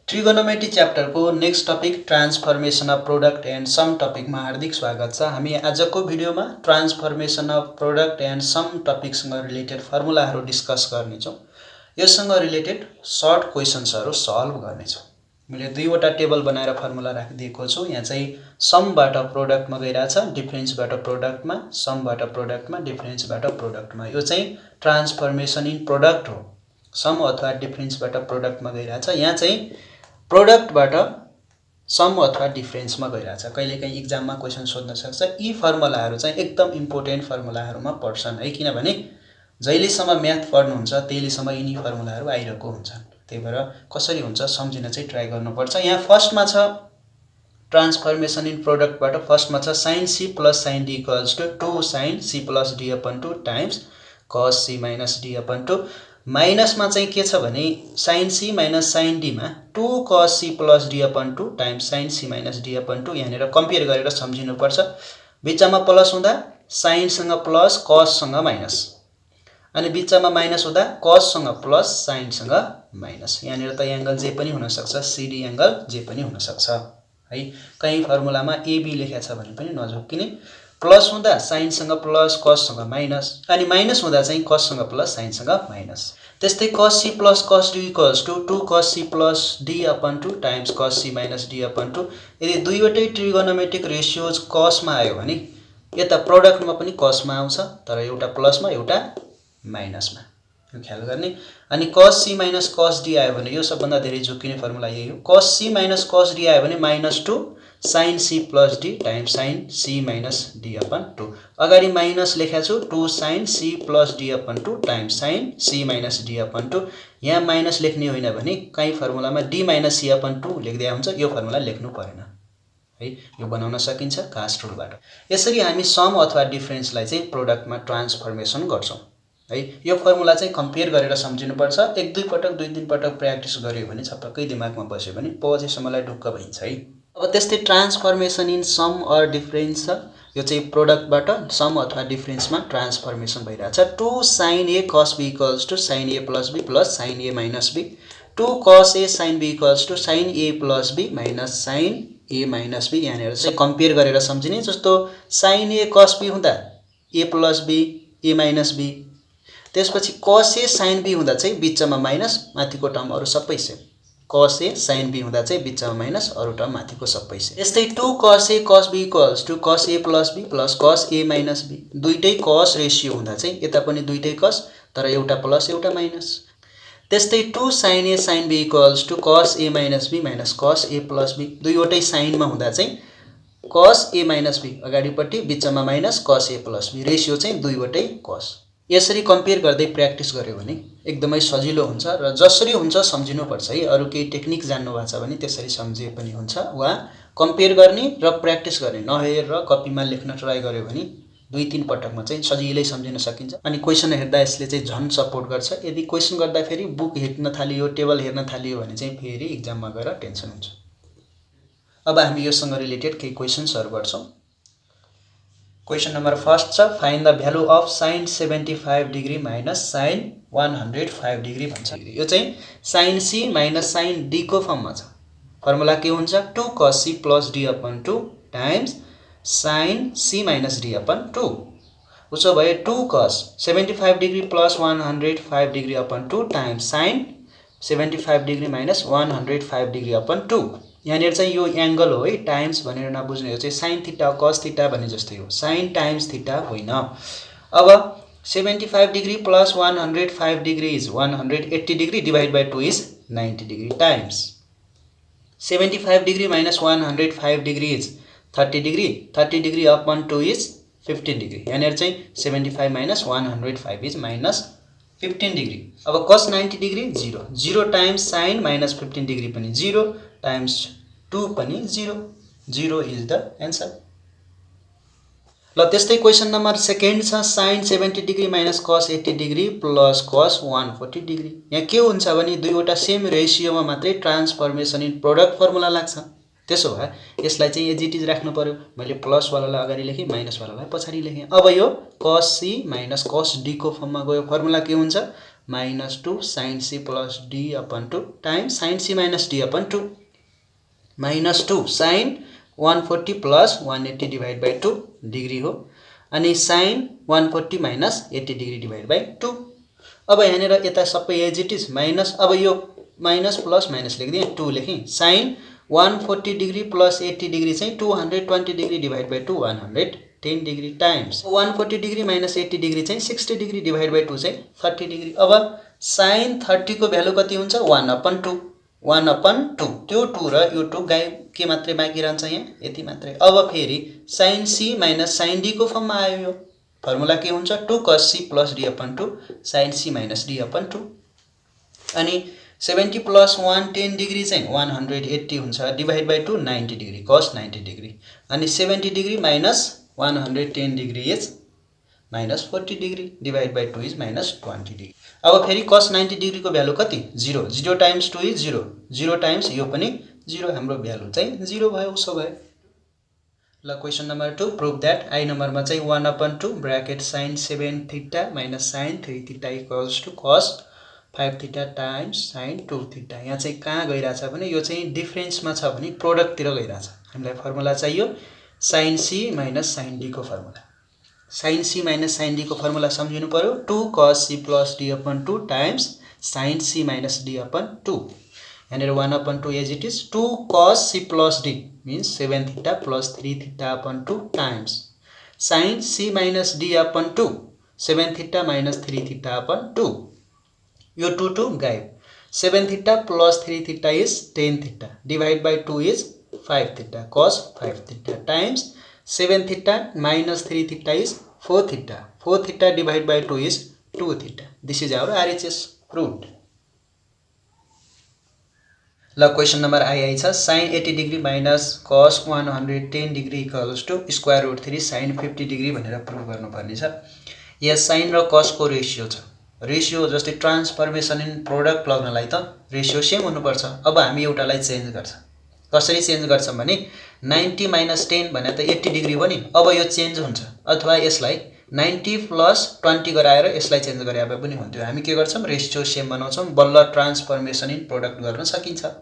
Trigonometry च्याप्टरको next topic transformation of product and sum टपिकमा हार्दिक स्वागत छ। हामी आजको भिडियोमा transformation of product and sum टपिकसँग रिलेटेड फर्मुलाहरू डिस्कस गर्नेछौँ। यससँग रिलेटेड सर्ट क्वेसन्सहरू सल्भ गर्नेछौँ। मैले दुईवटा टेबल बनाएर फर्मुला राखिदिएको छु। यहाँ चाहिँ समबाट प्रोडक्टमा गइरहेछ, डिफरेन्सबाट प्रोडक्टमा, समबाट प्रोडक्टमा, डिफरेन्सबाट प्रोडक्टमा। यो चाहिँ ट्रान्सफर्मेसन इन प्रोडक्ट हो। सम अथवा डिफरेन्सबाट प्रोडक्टमा गइरहेछ। यहाँ चाहिँ प्रोडक्टबाट सम अथवा डिफरेन्समा गइरहेछ। कहिलेकाहीँ इक्जाममा क्वेसन सोध्न सक्छ। यी फर्मुलाहरू चाहिँ एकदम इम्पोर्टेन्ट फर्मुलाहरूमा पर्छन् है, किनभने जहिलेसम्म म्याथ पढ्नुहुन्छ त्यहिलेसम्म यिनी फर्मुलाहरू आइरहेको हुन्छन्। त्यही भएर कसरी हुन्छ सम्झिन चाहिँ ट्राई गर्नुपर्छ। यहाँ फर्स्टमा छ ट्रान्सफर्मेसन इन प्रोडक्टबाट फर्स्टमा छ sin c plus sin d equals to 2 sin c plus d upon 2 times cos c minus d upon 2। माइनसमा चाहिँ के छ भने sin c minus sin d मा 2 cos c plus d upon 2 times sin c minus d upon 2। यहाँनिर compare गरेर सम्झिनुपर्छ। बिचमा plus हुँदा साइनसँग प्लस, कससँग माइनस, अनि बिचमा माइनस हुँदा कससँग प्लस, साइनसँग माइनस। यहाँनिर त एंगल जे पनि हुन सक्छ, सिडी एंगल जे पनि हुन सक्छ है। कहीं फर्मुलामा एबी लेखेको छ भने पनि नझुक्किने। प्लस हुँदा साइनसँग प्लस, कससँग माइनस, अनि माइनस हुँदा चाहिँ कससँग प्लस, साइनसँग माइनस। त्यस्तै cos c plus cos d equals to 2 cos c plus d upon 2 times cos c minus d upon 2। यदि दुईवटै ट्रिगोनोमेट्रिक रेशियोज कसमा आयो भने यता प्रोडक्टमा पनि कसमा आउँछ, तर एउटा प्लसमा एउटा माइनसमा, यो ख्याल गर्ने। अनि cos c minus cos d आयो भने यो सबभन्दा धेरै झुक्किने फर्मुला यही हो। cos c minus cos d आयो भने minus 2 sin c plus d times sin c minus d upon 2। अगाडि माइनस लेखेको छु 2 sin c plus d upon 2 times sin c minus d upon 2। यहाँ माइनस लेख्ने होइन भने कहीं फर्मुलामा d माइनस c अपन 2 लेख्दै हुन्छ, यो फर्मुला लेख्नु परेन है। यो बनाउन सकिन्छ कास्ट रुलबाट। यसरी हामी सम अथवा डिफरेन्सलाई चाहिँ प्रोडक्टमा ट्रान्सफर्मेसन गर्छौं है। यो फर्मुला चाहिँ कम्पेयर गरेर सम्झिनुपर्छ। एक दुई पटक, दुई तीन पटक प्र्याक्टिस गर्यो भने छपक्कै दिमागमा बस्यो भने पछिसम्मलाई ढुक्क भइन्छ है। अब त्यस्तै transformation in sum or difference छ। यो चाहिँ प्रोडक्टबाट सम अथवा डिफरेन्समा ट्रान्सफर्मेसन भइरहेछ। 2 sin a cos b equals to sin a plus b plus sin a minus b। 2 cos a sin b equals to sin a plus b minus sin a minus b। यहाँनिर चाहिँ compare गरेर सम्झिने। जस्तो sin a cos b हुँदा a plus b, a minus b। त्यसपछि cos a sin b हुँदा चाहिँ बिचमा minus, माथिको टर्म अरु सबै same. cos a sin b हुँदा चाहिँ बिचमा माइनस, अरु टर्म माथिको सबै सेम। यस्तै 2 cos a cos b equals to cos a plus b plus cos a minus b। दुईटै cos रेशियो हुँदा चाहिँ यता पनि दुईटै cos, तर एउटा प्लस एउटा माइनस। त्यस्तै 2 sin a sin b equals to cos a minus b minus cos a plus b। दुईवटै साइनमा हुँदा चाहिँ cos a माइनस b अगाडिपट्टि, बिचमा minus cos a plus b। Ratio चाहिँ दुईवटै cos। यसरी कम्पेयर गर्दै प्र्याक्टिस गर्यो भने एकदमै सजिलो हुन्छ र जसरी हुन्छ सम्झिनुपर्छ है। अरु केही टेक्निक जान्नु भएको छ भने त्यसरी सम्झिए पनि हुन्छ, वा कम्पेयर गर्ने र प्र्याक्टिस गर्ने, नहेरेर कपीमा लेख्न ट्राई गर्यो भने दुई तीन पटकमा चाहिँ सजिलै सम्झिन सकिन्छ। अनि क्वेशन हेर्दा यसले चाहिँ झन् सपोर्ट गर्छ। यदि क्वेशन गर्दा फेरि बुक हेर्न थालियो, टेबल हेर्न थालियो भने चाहिँ फेरि एक्जाममा गएर टेन्सन हुन्छ। अब हामी योसँग रिलेटेड केही क्वेशन्सहरु गर्छौं। क्वेशन नम्बर फर्स्ट छ find the value of sin 75 degree minus sin 105 degree भन्छ। यो चाहिँ sin c minus sin d को फर्ममा छ। फर्मुला के हुन्छ 2 cos c plus d upon 2 times sin c minus d upon 2। उसो भए 2 cos 75 degree plus 105 degree upon 2 times sin 75 degree minus 105 degree upon 2। यहाँनिर चाहिँ यो एंगल हो है, टाइम्स भनेर नबुझ्ने हो। चाहिँ sin थीटा cos थीटा भने जस्तै हो, sin टाइम्स थीटा होइन। अब 75 degree plus 105 degree is 180 degree divide by 2 is 90 degree times 75 degree minus 105 degree is 30 degree, 30 degree upon 2 is 15 degree. यहाँनिर चाहिँ 75 माइनस 105 इज माइनस 15 डिग्री। अब cos 90 degree 0, 0 times sin minus 15 degree पनि 0 times 2 पनि 0, 0 is the answer. ल त्यस्तै question number second छ sin 70 degree minus cos 80 degree plus cos 140 degree. यहाँ के हुन्छ भने दुईवटा सेम रेशियोमा मात्रै ट्रान्सफर्मेसन इन प्रोडक्ट फर्मुला लाग्छ। त्यसो भए यसलाई चाहिँ एज इट इज राख्नु पर्यो। मैले प्लस वालालाई अगाडि लेखे, माइनस वालालाई पछाडि लेखे। अब यो cos c minus cos d को फर्ममा गयो। फर्मुला के हुन्छ -2 sin c plus d upon 2 times sin c minus d upon 2 -2 sin 140 plus 180 divided by 2 degree हो अनि sin 140 minus 80 degree divided by 2 अब यहाँनिर यता सबै एज इट इज माइनस अब यो माइनस प्लस माइनस लेखिदिएँ 2 लेखेँ sin 140 डिग्री प्लस 80 डिग्री चाहिँ 220 degree divide by 2 110 degree times 140 degree minus 80 degree चाहिँ 60 डिग्री डिवाइड बाई 2 चाहिँ 30 डिग्री अब sin 30 को भ्यालु कति हुन्छ 1/2 1/2 त्यो 2 र यो 2 गाई के मात्रै बाँकी रहन्छ यहाँ यति मात्रै अब फेरि sin c minus sin d को फर्ममा आयो यो फर्मुला के हुन्छ 2 cos c plus d upon 2 sin c minus d upon 2 अनि 70 plus 110 डिग्री चाहिँ 180 हुन्छ divide by 2 90 degree cos 90 degree अनि 70 degree minus 110 degree is minus 40 degree divide by 2 is minus 20 degree अब फेरि cos 90 डिग्री को value कति 0 0 times 2 is 0 0 times यो पनि 0 हाम्रो भ्यालु चाहिँ 0 भयो उसो भए ल question number 2 prove that I number में चाहिँ 1/2 bracket sin 7 theta minus sin 3 theta equals to cos 5 theta times sin 2 theta यहाँ चाहिँ कहाँ गइराछ भने यो चाहिँ डिफरेन्स में छ भने प्रोडक्ट तिर गइराछ हामीलाई फर्मुला चाहियो sin c minus sin d को formula sin c minus sin d को फर्मुला सम्झिनु पर्यो 2 cos c plus d upon 2 times sin c minus d upon 2 यहाँनिर 1/2 as it is 2 cos c plus d means 7 theta plus 3 theta upon 2 times sin c minus d upon 2 7 theta minus 3 theta upon 2 यो 2 गायब 7 theta plus 3 theta is 10 theta divide by 2 is 5 theta cos 5 theta times 7 theta minus 3 theta is 4 theta 4 theta divided by 2 is 2 theta this is our RHS proved ल question number I छ sin 80 degree minus cos 110 degree equals to square root 3 sin 50 degree भनेर prove गर्नुपर्ने छ यहाँ sin र cos को ratio छ ratio जस्तै ट्रान्सफर्मेसन इन प्रोडक्ट लग्नलाई त रेशियो सेम हुनुपर्छ अब हामी एउटालाई चेन्ज गर्छ कसरी चेन्ज गर्छौं भने 90 माइनस 10 भने त 80 डिग्री हो नि अब यो चेन्ज हुन्छ अथवा यसलाई 90 प्लस 20 गराएर यसलाई चेन्ज गरे भए पनि हुन्थ्यो हामी के गर्छौं रेशियो सेम बनाउँछौं बल्ल ट्रान्सफर्मेसन इन प्रोडक्ट गर्न सकिन्छ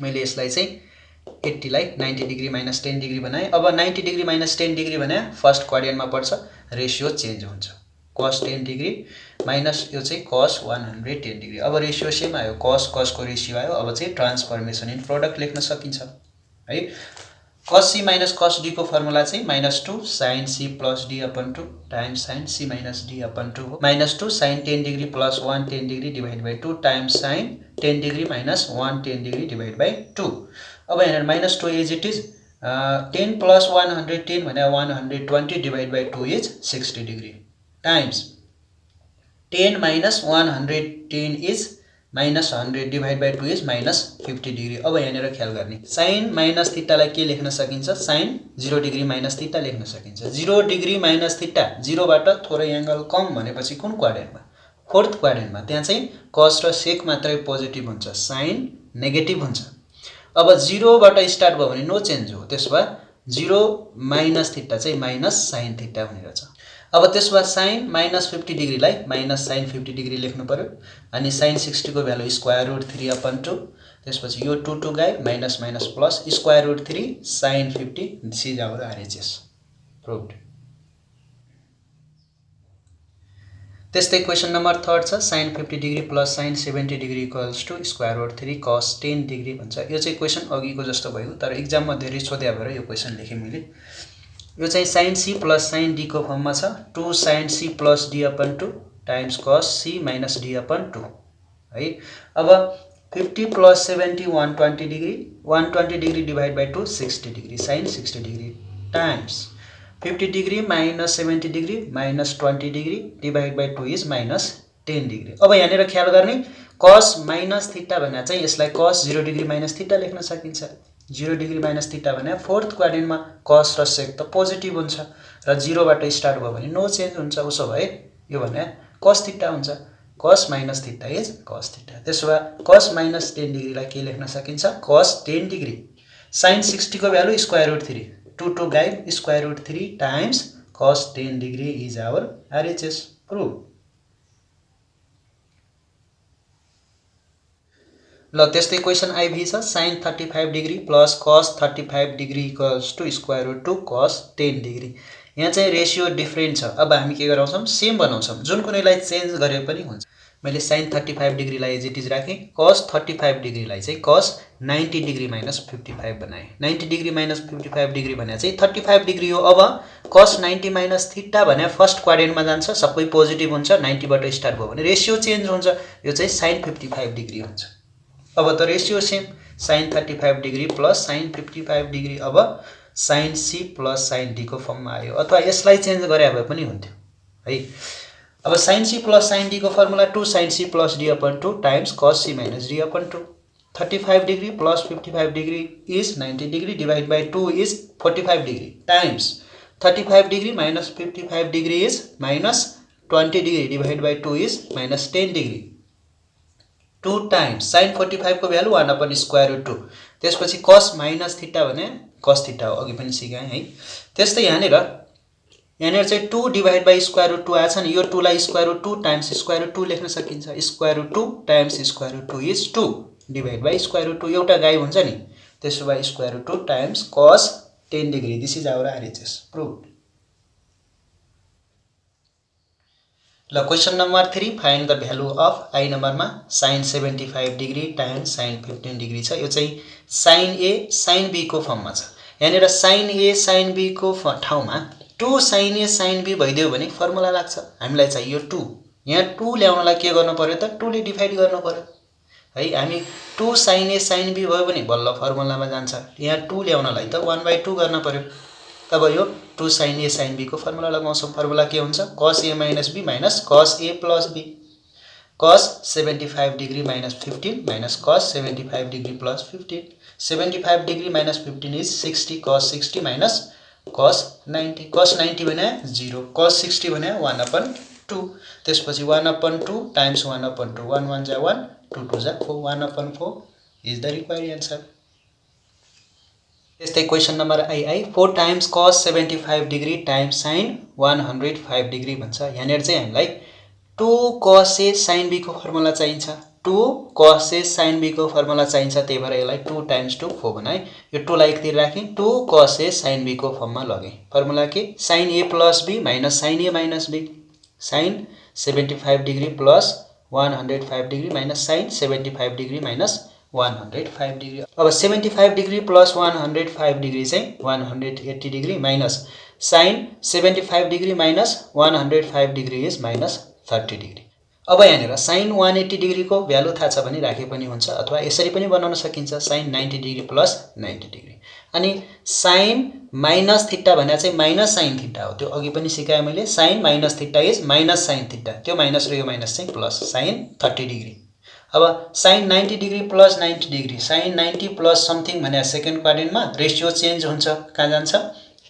मैले यसलाई चाहिँ 80 लाई 90 डिग्री माइनस 10 डिग्री बनाए अब 90 डिग्री माइनस 10 डिग्री भने फर्स्ट क्वाड्रेन्टमा पर्छ रेशियो चेन्ज हुन्छ cos 10 डिग्री माइनस यो चाहिँ cos 110 डिग्री अब रेशियो सेम आयो cos को रेशियो आयो अब चाहिँ ट्रान्सफर्मेसन इन प्रोडक्ट लेख्न सकिन्छ है cos c minus cos d को फर्मुला चाहिँ -2 sin c plus d upon 2 times sin c minus d upon 2 हो -2 sin 10 degree plus 110 degree divided by 2 times sin 10 degree minus 110 degree divided by 2 अब यहाँ -2 as it is 10 plus 110 भने 120 divided by 2 is 60 degree times 10 minus 110 is minus 100 divided by 2 is minus 50 degree अब यहाँनिर ख्याल गर्ने sin minus theta लाई के लेख्न सकिन्छ sin 0 डिग्री minus theta लेख्न सकिन्छ 0 डिग्री minus theta 0 बाट थोरै एंगल कम भनेपछि कुन क्वाड्रेन्टमा फोर्थ क्वाड्रेन्टमा त्यहाँ चाहिँ cos र sec मात्रै पोजिटिभ हुन्छ sin नेगेटिभ हुन्छ अब 0 बाट स्टार्ट भयो भने नो चेन्ज हो त्यसबा 0 minus theta चाहिँ minus sin theta हुने रहेछ अब त्यसमा sin -50 डिग्री लाई माइनस sin 50 डिग्री लेख्नु पर्यो अनि sin 60 को भ्यालु स्क्वायर रूट 3 upon 2 त्यसपछि यो 2 गायब minus minus plus square root 3 sin 50 this is our RHS proved त्यस्तै क्वेशन नम्बर 3 छ sin 50 degree plus sin 70 degree equals to square root 3 cos 10 degree भन्छ यो चाहिँ क्वेशन अघिको जस्तो भयो तर एक्जाम मा धेरै सोध्या भएर यो क्वेशन लेखे मैले यो चाहिँ sin c plus sin d को फर्ममा छ 2 sin c plus d upon 2 times cos c minus d upon 2 है अब 50 plus 70 120 degree 120 degree divide by 2 60 degree sin 60 degree times 50 degree minus 70 degree minus 20 degree divide by 2 is minus 10 degree अब यहाँनिर ख्याल गर्ने cos minus theta भने चाहिँ यसलाई cos 0 degree minus theta लेख्न सकिन्छ 0 डिग्री माइनस थीटा भने फोर्थ क्वाड्रेन्टमा cos र sec त पोजिटिभ हुन्छ र 0 बाट स्टार्ट भयो भने नो चेन्ज हुन्छ उसो भए यो भने cos थीटा हुन्छ cos minus theta is cos theta त्यसो भए cos minus 10 डिग्री लाई के लेख्न सकिन्छ cos 10 डिग्री sin 60 को भ्यालु स्क्वायर रूट 3 2 गायब square root 3 times cos 10 degree is our RHS proof ल त्यस्तै क्वेसन आइभी छ sin 35 degree plus cos 35 degree equals to square root 2 cos 10 degree. यहाँ चाहिँ रेसियो डिफरेन्ट छ। अब हामी के गराउँछौँ, सेम बनाउँछौँ। जुन कुनैलाई चेन्ज गरे पनि हुन्छ। मैले sin 35 डिग्रीलाई एज इट इज राखेँ, cos 35 डिग्रीलाई चाहिँ cos 90 डिग्री माइनस 55 बनाएँ। 90 डिग्री माइनस 55 डिग्री भने चाहिँ 35 डिग्री हो। अब cos 90 माइनस थीटा भने फर्स्ट क्वाड्रेन्टमा जान्छ, सबै पोजिटिभ हुन्छ, 90 बाट स्टार्ट भयो भने रेसियो चेन्ज हुन्छ, यो चाहिँ sin 55 डिग्री हुन्छ। अब त ratio same, sin 35 degree plus sin 55 degree अब sin c plus sin d को फर्ममा आयो, अथवा यसलाई चेन्ज गरे भए पनि हुन्थ्यो है। अब sin c plus sin d को formula 2 sin c plus d upon 2 times cos c minus d upon 2। 35 degree plus 55 degree is 90 degree divide by 2 is 45 degree times 35 degree minus 55 degree is minus 20 degree divide by 2 is minus 10 degree. 2 times sin 45 को value 1 upon square root 2। त्यसपछि cos minus theta भने cos theta हो, अघि पनि सिकाएँ है। त्यस्तै यहाँनिर चाहिँ 2 डिवाइड बाई स्क्वायर रुट 2 आएछ नि, यो 2 लाई square root 2 times square root 2 लेख्न सकिन्छ। Square root 2 times square root 2 is 2 divide by square root 2, एउटा गायब हुन्छ नि, त्यसो भए square root 2 times cos 10 degree. This is our RHS proved. ल question number 3, find the value of I नम्बरमा sin 75 degree times sin 15 degree छ। यो चाहिँ sin A sin B को फर्ममा छ। यहाँनिर sin A sin B को ठाउँमा 2 sin A sin B भइदियो भने फर्मुला लाग्छ। हामीलाई चाहियो 2। यहाँ 2 ल्याउनलाई के गर्नु पर्यो त, 2 ले डिभाइड गर्नु पर्यो है। हामी 2 sin A sin B भयो भने बल्ल फर्मुलामा जान्छ। यहाँ 2 ल्याउनलाई त 1/2 गर्न पर्यो। अब यो 2 sin A sin B को फर्मुला लगाउँछौँ। फर्मुला के हुन्छ, cos A minus B minus cos A plus B। cos 75 degree minus 15 minus cos 75 degree plus 15। 75 degree minus 15 is 60 cos 60 minus cos 90। cos 90 भने 0, cos 60 भने 1/2। त्यसपछि 1/2 टाइम्स 1/2, 1 1 जा 1, 2 2 जा 4, 1/4 is the required answer. त्यस्तै question number I 4 times cos 75 degree times sin 105 degree भन्छ। यहाँनिर चाहिँ हामीलाई 2 cos A sin B को फर्मुला चाहिन्छ। 2 cos A sin B को फर्मुला चाहिन्छ, त्यही भएर यसलाई 2 टाइम्स 2 4 बनाएँ। यो 2 लाई एकतिर राखेँ, 2 cos A sin B को फर्ममा लगेँ। फर्मुला के, sin A plus B minus sin A minus B। sin 75 degree plus 105 degree minus sin 75 degree minus 105 degree. अब 75 डिग्री प्लस 105 डिग्री चाहिँ 180 degree minus sin 75 degree minus 105 degree is minus 30 degree. अब यहाँनिर sin 180 degree को value थाहा छ भने राखे पनि हुन्छ, अथवा यसरी पनि बनाउन सकिन्छ, sin 90 डिग्री प्लस 90 डिग्री। अनि sin माइनस थीटा भने चाहिँ माइनस sin थीटा हो, त्यो अघि पनि सिकाएँ मैले। sin minus theta is minus sin theta, त्यो माइनस र यो माइनस चाहिँ प्लस sin 30 डिग्री। अब sin 90 degree plus 90 degree, sin 90 plus something भने सेकेन्ड क्वाड्रेन्टमा रेसियो चेन्ज हुन्छ, कहाँ जान्छ,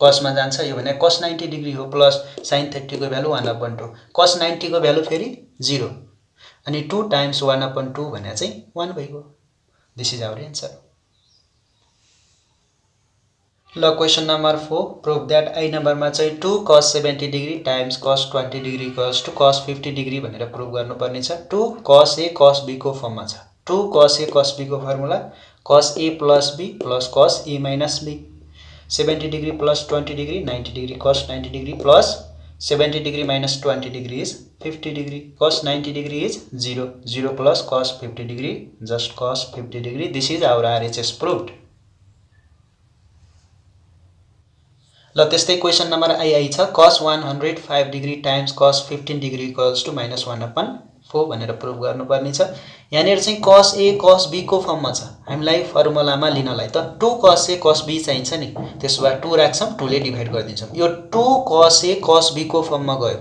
cosमा जान्छ। यो भने cos 90 डिग्री हो प्लस sin 30 को भ्यालु 1/2, cos 90 को भ्यालु फेरि 0, अनि 2 टाइम्स 1/2 भने चाहिँ 1 भइगयो। This is our answer. ल question number 4, prove that I नम्बरमा चाहिँ 2 cos 70 degree times cos 20 degree equals to cos 50 degree भनेर प्रुभ गर्नुपर्ने छ। 2 cos A cos B को फर्ममा छ। 2 cos A cos B को formula cos A plus B plus cos A minus B। 70 degree plus 20 degree 90 degree, cos 90 degree plus 70 degree minus 20 degree is 50 degree. cos 90 degree is 0, 0 plus cos 50 degree just cos 50 degree. This is our RHS proved. ल त्यस्तै question number I छ, cos 105 degree times cos 15 degree equals to minus 1/4 भनेर prove गर्नुपर्ने छ। यहाँनिर चाहिँ cos A cos B को फर्ममा छ। हामीलाई फर्मुलामा लिनलाई त 2 cos A cos B चाहिन्छ नि, त्यसो भए 2 राख्छौँ, 2 ले डिभाइड गरिदिन्छौँ। यो 2 cos A cos B को फर्ममा गयो।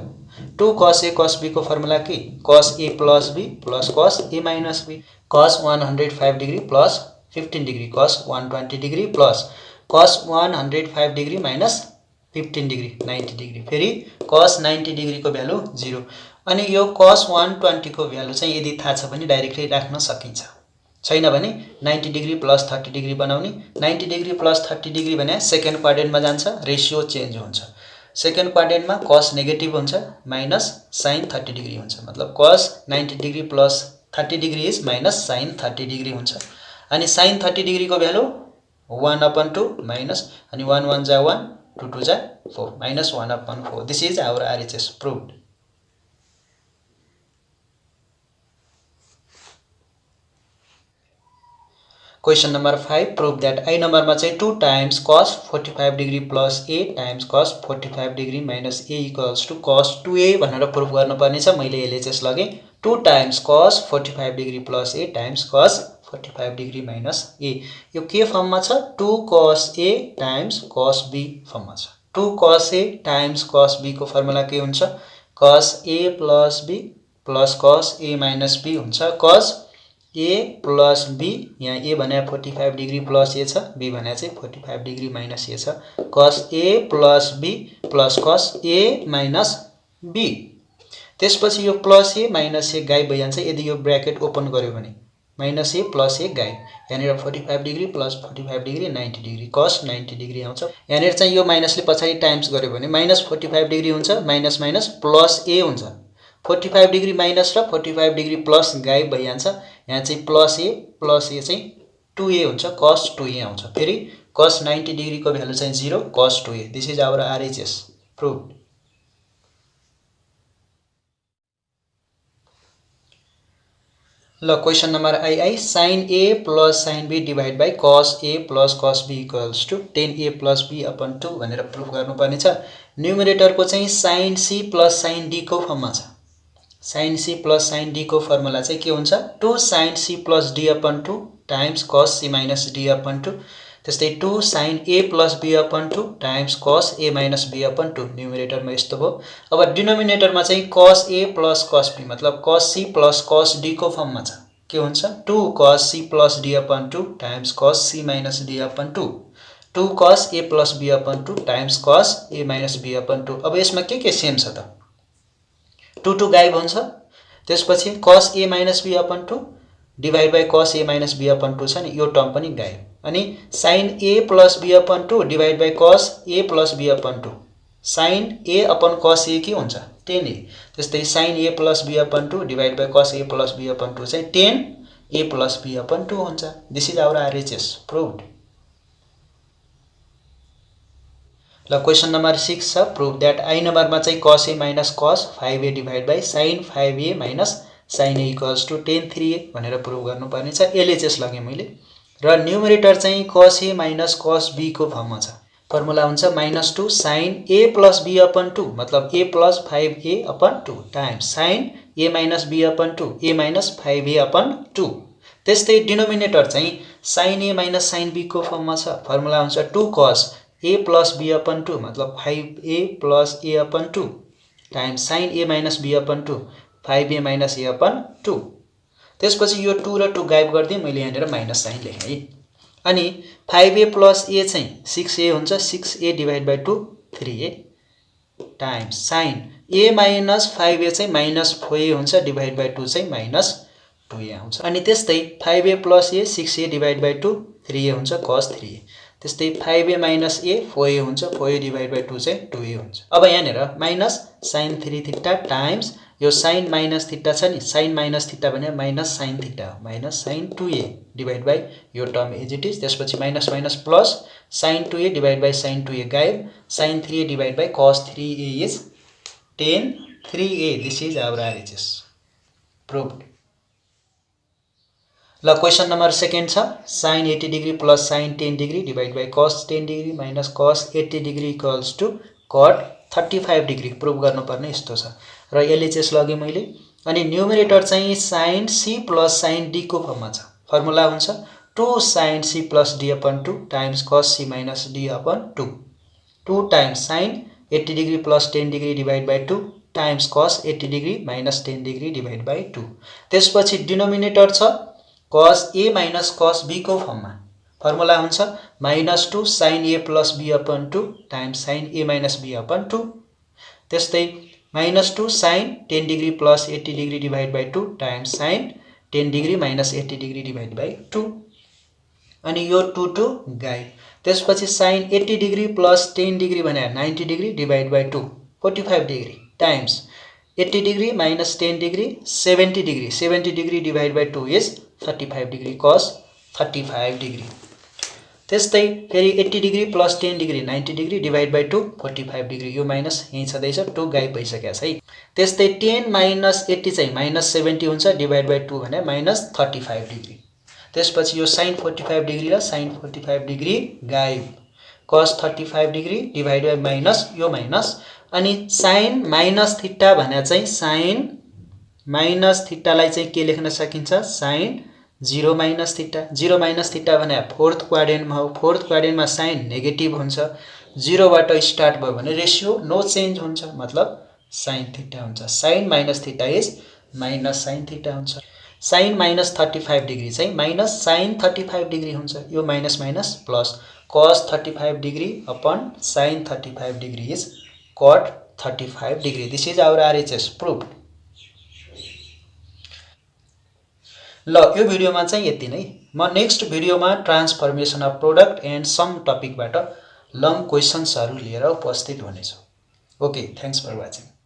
2 cos A cos B को फर्मुला के, cos A plus B plus cos A minus B। cos 105 degree plus 15 degree cos 120 degree plus cos 105 degree minus 15 degree 90 degree, फेरि cos 90 degree को value 0। अनि यो cos 120 को भ्यालु चाहिँ यदि थाहा छ भने डाइरेक्टली राख्न सकिन्छ, छैन भने 90 डिग्री प्लस 30 डिग्री बनाउने। 90 डिग्री प्लस 30 डिग्री भने सेकेन्ड क्वाड्रेन्टमा जान्छ, रेसियो चेन्ज हुन्छ। सेकेन्ड क्वाड्रेन्टमा cos नेगेटिभ हुन्छ, माइनस sin 30 डिग्री हुन्छ, मतलब cos 90 degree plus 30 degree is minus sine 30 degree हुन्छ। अनि साइन 30 डिग्री को भ्यालु 1/2 माइनस अनि 1 1 जा 1 2 2 जा 4 minus 1/4। This is our RHS proved. Question number 5 prove that I number में 2 times cos 45 degree plus a times cos 45 degree minus a equals to cos 2a भनेर proof गर्नुपर्ने छ। मैले LHS लगे 2 times cos 45 degree plus a times cos 45 degree minus a यो के फर्ममा छ 2 cos a times cos b फर्ममा छ। 2 cos a times cos b को फर्मुला के हुन्छ cos a plus b plus cos a minus b हुन्छ। cos a प्लस b यहाँ a भने 45 डिग्री प्लस a छ b भने चाहिँ 45 डिग्री माइनस a छ। cos a plus b plus cos a minus b त्यसपछि यो प्लस a माइनस a गायब भइहाल्छ यदि यो ब्र्याकेट ओपन गर्यो भने माइनस a प्लस a गायब। यहाँनिर 45 degree plus 45 degree 90 degree cos 90 degree आउँछ। यहाँनिर चाहिँ यो माइनसले पछाडि टाइम्स गर्यो भने माइनस 45 डिग्री हुन्छ माइनस माइनस प्लस a हुन्छ। 45 डिग्री माइनस र 45 डिग्री प्लस गायब भइहाल्छ। यहाँ चाहिँ प्लस a चाहिँ 2a हुन्छ cos 2a आउँछ। फेरि cos 90 डिग्री को भ्यालु चाहिँ 0 cos 2a। This is our RHS proved. ल question number I sin a plus sin b divide by cos a plus cos b equals to 10a plus b upon 2 भनेर proof गर्नुपर्ने छ। Numerator को चाहिँ sin c plus sin d को फर्ममा छ। sin c plus sin d को formula चाहिँ के हुन्छ 2 sin c plus d upon 2 times cos c minus d upon 2 त्यस्तै 2 sin a plus b upon 2 times cos a minus b upon 2 न्युमरेटरमा यस्तो भयो। अब डिनोमिनेटरमा चाहिँ cos a plus cos b मतलब cos c plus cos d को फर्ममा छ। के हुन्छ 2 cos c plus d upon 2 times cos c minus d upon 2 2 cos a plus b upon 2 times cos a minus b upon 2। अब यसमा के same छ त 2 2 गायब हुन्छ। त्यसपछि cos a minus b upon 2 divide by cos a minus b upon 2 छ नि यो टर्म पनि गायब। अनि sin a plus b upon 2 divide by cos a plus b upon 2 sin a upon cos a के हुन्छ 10a। त्यस्तै sin a plus b upon 2 divide by cos a plus b upon 2 चाहिँ 10a plus b upon 2 हुन्छ। This is our RHS proved. ल question number 6 छ prove that I number में चाहिँ cos a minus cos 5a divide by sin 5a minus sin a equals to 10 3a भनेर prove गर्नुपर्ने छ। LHS लगे मैले र न्युमरेटर चाहिँ cos a minus cos b को फर्ममा छ। फर्मुला हुन्छ -2 sin a plus b upon 2 मतलब a plus 5a upon 2 times sin a minus b upon 2 a minus 5a upon 2। त्यस्तै डिनोमिनेटर चाहिँ sin a minus sin b को फर्ममा छ। फर्मुला हुन्छ 2 cos a plus b upon 2 मतलब 5a plus a upon 2 times sin a minus b upon 2 5a minus a upon 2। त्यसपछि यो 2 र 2 गायब गर्दै मैले यहाँनिर माइनस साइन लेखेँ है। अनि 5a प्लस a चाहिँ 6a हुन्छ 6a divide by 2 3a times sin a minus 5a चाहिँ माइनस 4a हुन्छ डिवाइड बाई 2 चाहिँ माइनस 2a आउँछ। अनि त्यस्तै 5a plus a 6a divide by 2 3a हुन्छ cos 3a। त्यस्तै 5a माइनस a 4a हुन्छ 4a डिवाइड बाई 2 चाहिँ 2a हुन्छ। अब यहाँनिर माइनस sin 3 थीटा टाइम्स यो sin माइनस थीटा छ नि sin माइनस थीटा भने माइनस sin थीटा हो minus sin 2a divide by यो टर्म एज इट इज। त्यसपछि minus minus plus sin 2a divide by sin 2a गायब sin 3a divide by cos 3a is 10 3a। This is our RHS proved. ल question number 2 छ sin 80 degree plus sin 10 degree divide by cos 10 degree minus cos 80 degree equals to cot 35 degree prove गर्नुपर्ने यस्तो छ र LHS लगे मैले। अनि numerator चाहिँ sin c plus sin d को फर्ममा छ। फर्मुला हुन्छ 2 sin c plus d upon 2 times cos c minus d upon 2 2 times sin 80 degree plus 10 degree divide by 2 times cos 80 degree minus 10 degree divide by 2। त्यसपछि denominator छ cos a minus cos b को फर्ममा। Formula हुन्छ -2 sin a plus b upon 2 times sin a minus b upon 2। त्यस्तै -2 sin 10 degree plus 80 degree divide by 2 times sin 10 degree minus 80 degree divide by 2। अनि यो 2 2 गायब। त्यसपछि sin 80 degree plus 10 degree भने 90 degree divide by 2 45 degree times 80 degree minus 10 degree 70 degree 70 degree divide by 2 is 35 degree cos 35 degree. त्यस्तै फेरि 80 degree plus 10 degree 90 degree divide by 2 45 degree. यो minus यहीँ छँदैछ, 2 गायब भइसकेको छ है। त्यस्तै 10 माइनस 80 चाहिँ माइनस 70 हुन्छ डिवाइड बाई 2 भने माइनस 35 डिग्री। त्यसपछि यो साइन 45 डिग्री र साइन 45 डिग्री गायब। cos 35 डिग्री डिवाइड बाई माइनस, यो माइनस, अनि साइन माइनस थीटा भने चाहिँ साइन माइनस थीटालाई चाहिँ के लेख्न सकिन्छ, sine 0 minus theta. 0 minus theta भने फोर्थ क्वाड्रेन्टमा हो, फोर्थ क्वाड्रेन्टमा साइन नेगेटिभ हुन्छ, 0 बाट स्टार्ट भयो भने रेशियो नो चेन्ज हुन्छ, मतलब साइन थीटा हुन्छ। Sine minus theta is minus sine theta हुन्छ। साइन माइनस 35 डिग्री चाहिँ माइनस साइन 35 डिग्री हुन्छ, यो minus minus plus cos 35 degree अपन sine 35 degree is cot 35 degree. This is our RHS prove. ल यो भिडियोमा चाहिँ यति नै। म नेक्स्ट भिडियोमा transformation of product and sum टपिकबाट लङ क्वेसन्सहरू लिएर उपस्थित हुनेछु। Okay, thanks for watching.